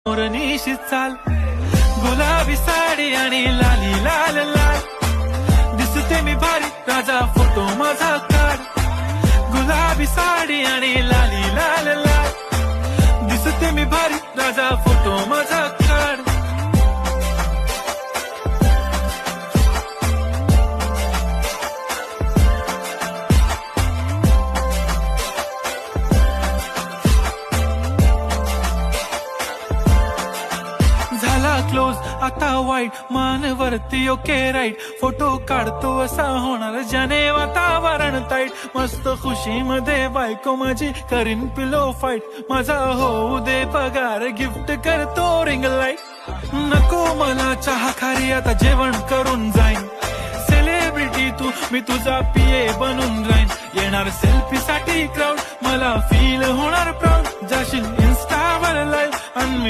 मोरनीशी चाल, गुलाबी साडी आणि लाली लाल लाल, दिसते मी भारी राजा फोटो माझा काढ. गुलाबी साडी आणि लाली लाल लाल, दिसते मी भारी राजा फोटो माझा काढ. झाला क्लोज आता वाईट, मानवरती ओके राईट, फोटो काढतो असा होणार ज्याने वातावरण ताईट. मस्त खुशी मध्ये बायको माझी करीन पिलो फाईट, माझा होऊ दे पगार गिफ्ट करतो रिंग लाईट. नको मला चहा खारी आता जेवण करून जाईन, सेलिब्रिटी तू मी तुझा पिये बनून राहीन. येणार सेल्फी साठी क्राऊड, मला फील होणार प्राऊड, जाशील इन्स्टावर लाईव्ह.